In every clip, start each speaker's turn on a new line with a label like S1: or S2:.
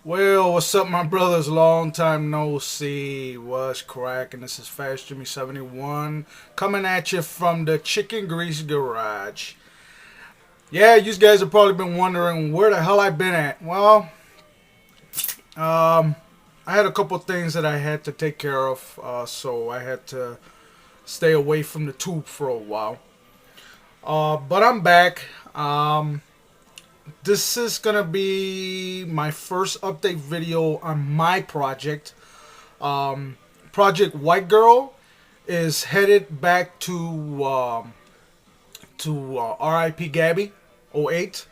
S1: Well, what's up, my brothers? Long time no see. What's cracking? This is Fast Jimmy 71 coming at you from the Chicken Grease Garage. Yeah, you guys have probably been wondering where the hell I've been at. Well, I had a couple things that I had to take care of, so I had to stay away from the tube for a while. But I'm back. This is gonna be my first update video on my project. Project White Girl is headed back to RIP Gabby '08.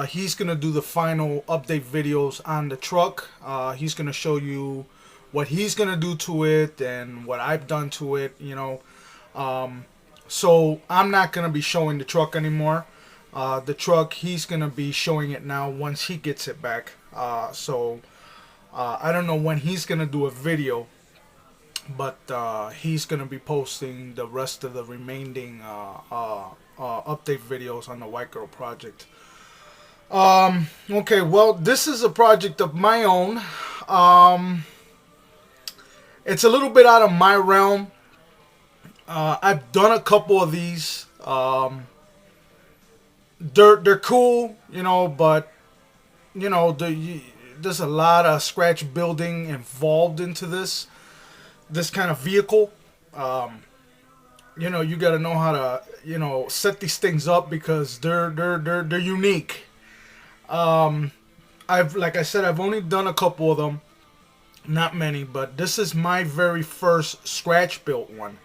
S1: He's gonna do the final update videos on the truck. He's gonna show you what he's gonna do to it and what I've done to it. So I'm not gonna be showing the truck anymore. The truck, he's gonna be showing it now once he gets it back. I don't know when he's gonna do a video, but he's gonna be posting the rest of the remaining update videos on the White Girl project. Okay, well, this is a project of my own. It's a little bit out of my realm. I've done a couple of these. They're cool, but there's a lot of scratch building involved into this kind of vehicle. You got to know how to set these things up because they're unique. Like I said, I've only done a couple of them, not many, but this is my very first scratch built one.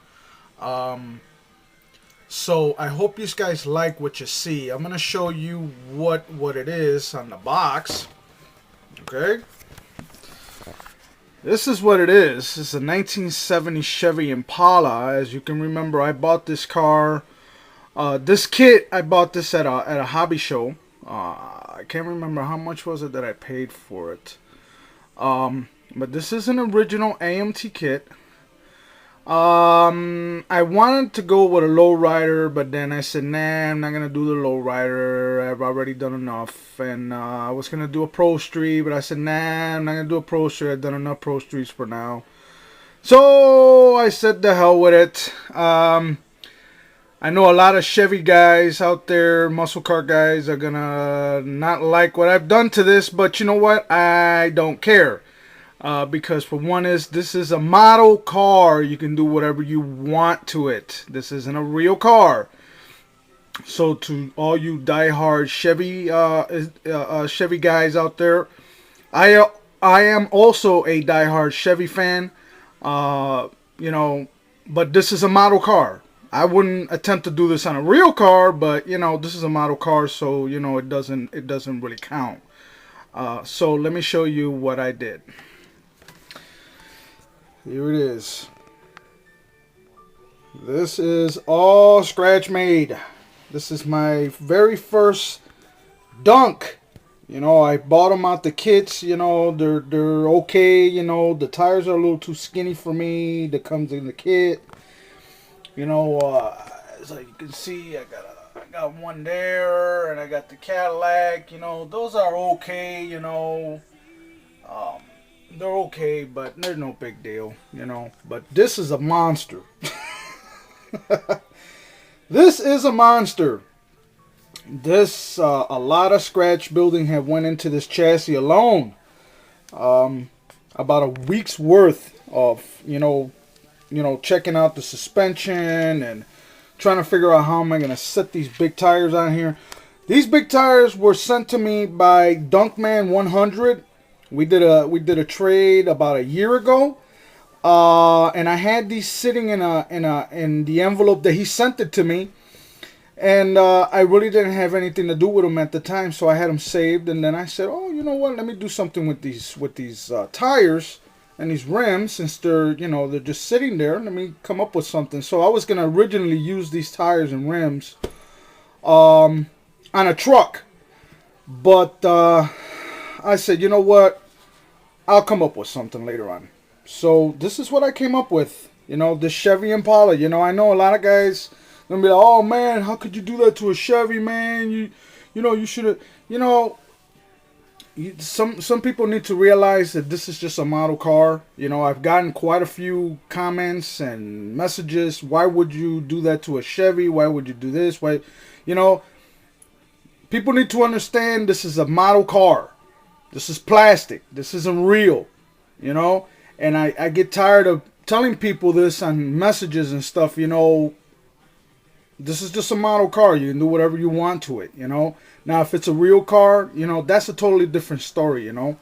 S1: So I hope you guys like what you see. I'm gonna show you what it is on the box. Okay, this is what it is. It's a 1970 Chevy Impala. As you can remember, I bought this car. This kit, I bought this at a hobby show. I can't remember how much was it that I paid for it. But this is an original AMT kit. I wanted to go with a lowrider, but then I said, nah, I'm not gonna do the lowrider. I've already done enough, and I was gonna do a Pro Street, but I said, nah, I'm not gonna do a Pro Street. I've done enough Pro Streets for now. So I said, the hell with it. I know a lot of Chevy guys out there, muscle car guys, are gonna not like what I've done to this, but you know what? I don't care. Because for one this is a model car. You can do whatever you want to it. This isn't a real car. So to all you diehard Chevy guys out there, I am also a diehard Chevy fan. But this is a model car. I wouldn't attempt to do this on a real car, but this is a model car, so it doesn't really count. So let me show you what I did. Here it is. This is all scratch made. This is my very first Donk. I bought them out the kits. They're okay. The tires are a little too skinny for me. That comes in the kit. As you can see, I got one there, and I got the Cadillac. Those are okay. They're okay, but they're no big deal, But this is a monster. This is a monster. This a lot of scratch building have went into this chassis alone. About a week's worth of checking out the suspension and trying to figure out how am I gonna set these big tires on here. These big tires were sent to me by Dunkman 100. We did a trade about a year ago, and I had these sitting in the envelope that he sent it to me, and I really didn't have anything to do with them at the time, so I had them saved. And then I said, oh, you know what? Let me do something with these tires and these rims, since they're just sitting there. Let me come up with something. So I was gonna originally use these tires and rims on a truck, but I said, you know what? I'll come up with something later on. So this is what I came up with. This Chevy Impala. I know a lot of guys gonna be like, oh man, how could you do that to a Chevy, man? You should have. some people need to realize that this is just a model car. You know, I've gotten quite a few comments and messages. Why would you do that to a Chevy? Why would you do this? Why, you know, people need to understand this is a model car. This is plastic. This isn't real. You know, and I get tired of telling people this on messages and stuff. You know, this is just a model car. You can do whatever you want to it, you know. Now, if it's a real car, you know, that's a totally different story, you know.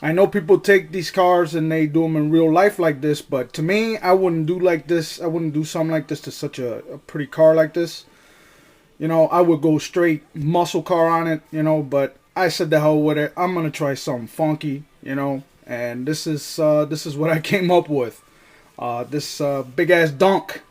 S1: I know people take these cars and they do them in real life like this, but to me, I wouldn't do like this. I wouldn't do something like this to such a pretty car like this. You know, I would go straight muscle car on it, you know, but I said the hell with it. I'm going to try something funky, you know, and this is what I came up with. This big ass donk.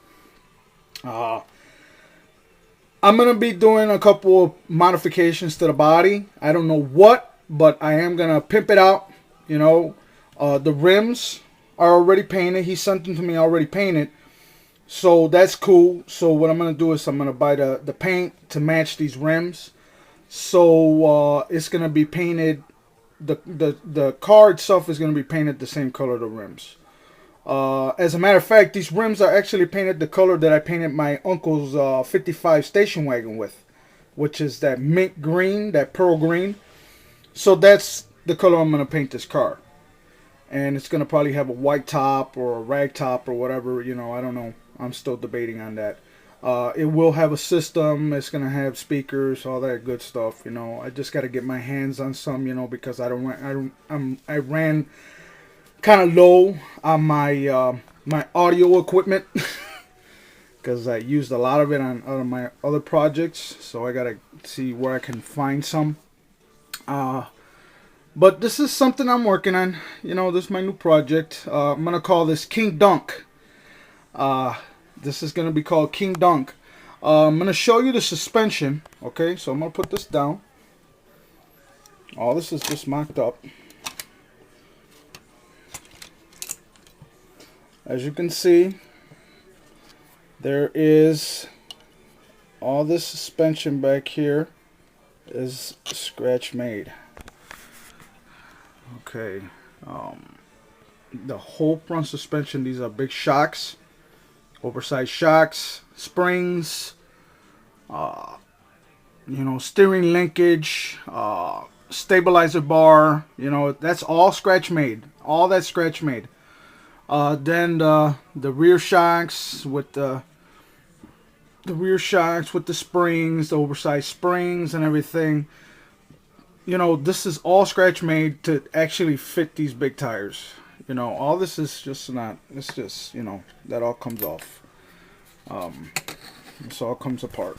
S1: I'm going to be doing a couple of modifications to the body. I don't know what, but I am going to pimp it out. You know, the rims are already painted. He sent them to me already painted. So that's cool. So what I'm going to do is I'm going to buy the paint to match these rims. So it's going to be painted. The car itself is going to be painted the same color of the rims. As a matter of fact, these rims are actually painted the color that I painted my uncle's 55 station wagon with, which is that mint green, that pearl green. So that's the color I'm going to paint this car. And it's going to probably have a white top or a rag top or whatever, you know, I don't know. I'm still debating on that. It will have a system. It's going to have speakers, all that good stuff, you know. I just got to get my hands on some, you know, because I ran kind of low on my my audio equipment because I used a lot of it on my other projects, so I gotta see where I can find some. But this is something I'm working on. You know, this is my new project. I'm gonna call this King Dunk. This is gonna be called King Dunk. I'm gonna show you the suspension. Okay, so I'm gonna put this down. All this is just mocked up. As you can see, there is all this suspension back here is scratch made. Okay, the whole front suspension, these are big shocks, oversized shocks, springs, you know, steering linkage, stabilizer bar, you know, that's all scratch made. All that scratch made. Then the rear shocks with the springs, the oversized springs and everything. You know, this is all scratch made to actually fit these big tires. You know, all this is just not. It's just, you know, that all comes off. This all comes apart,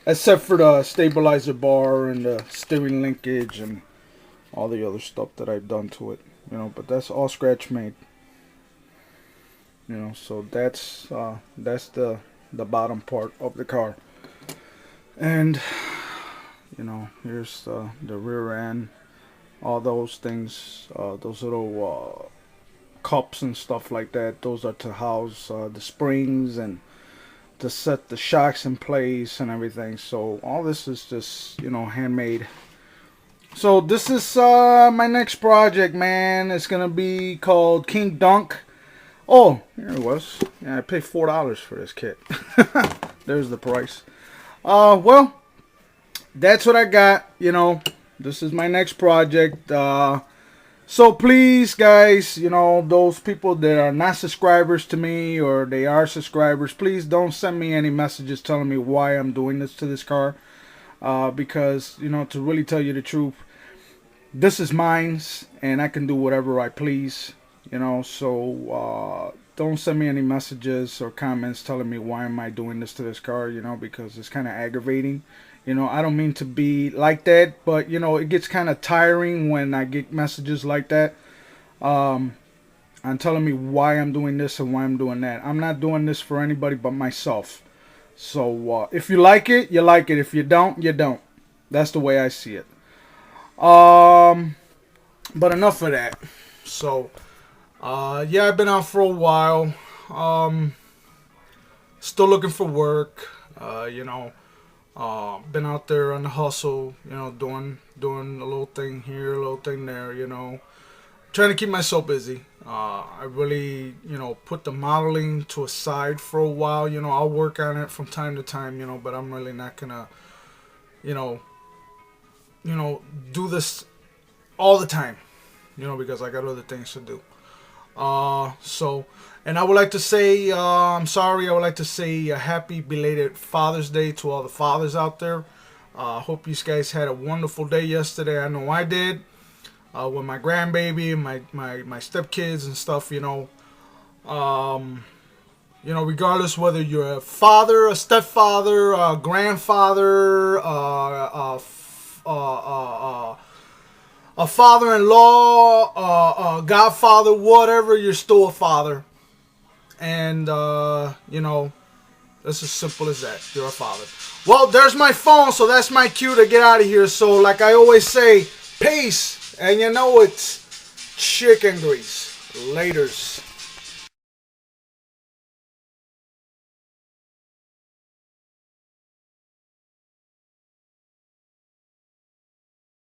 S1: except for the stabilizer bar and the steering linkage and all the other stuff that I've done to it. You know, but that's all scratch made. You know, so that's the bottom part of the car, and you know, here's the rear end, all those things, those little cups and stuff like that. Those are to house the springs and to set the shocks in place and everything. So all this is just, you know, handmade. So this is my next project, man. It's gonna be called King Dunk. Oh, here it was. Yeah, I paid $4 for this kit. There's the price. Well, that's what I got. You know, this is my next project. So please, guys, you know, those people that are not subscribers to me or they are subscribers, please don't send me any messages telling me why I'm doing this to this car. Because, you know, to really tell you the truth, this is mine and I can do whatever I please. You know, so don't send me any messages or comments telling me why am I doing this to this car, you know, because it's kind of aggravating. You know, I don't mean to be like that, but, you know, it gets kind of tiring when I get messages like that. And telling me why I'm doing this and why I'm doing that. I'm not doing this for anybody but myself. So if you like it, you like it. If you don't, you don't. That's the way I see it. But enough of that. So yeah, I've been out for a while. Still looking for work. You know, Been out there on the hustle, doing a little thing here, a little thing there, trying to keep myself busy. I really, put the modeling to a side for a while. I'll work on it from time to time, but I'm really not gonna, you know, do this all the time, because I got other things to do. And I would like to say, I'm sorry. I would like to say a happy belated Father's Day to all the fathers out there. Hope you guys had a wonderful day yesterday. I know I did. With my grandbaby, my stepkids and stuff. Regardless whether you're a father, a stepfather, a grandfather, a father-in-law, a godfather, whatever, you're still a father. And, it's as simple as that. You're a father. Well, there's my phone, so that's my cue to get out of here. So, like I always say, peace. And it's chicken grease. Laters.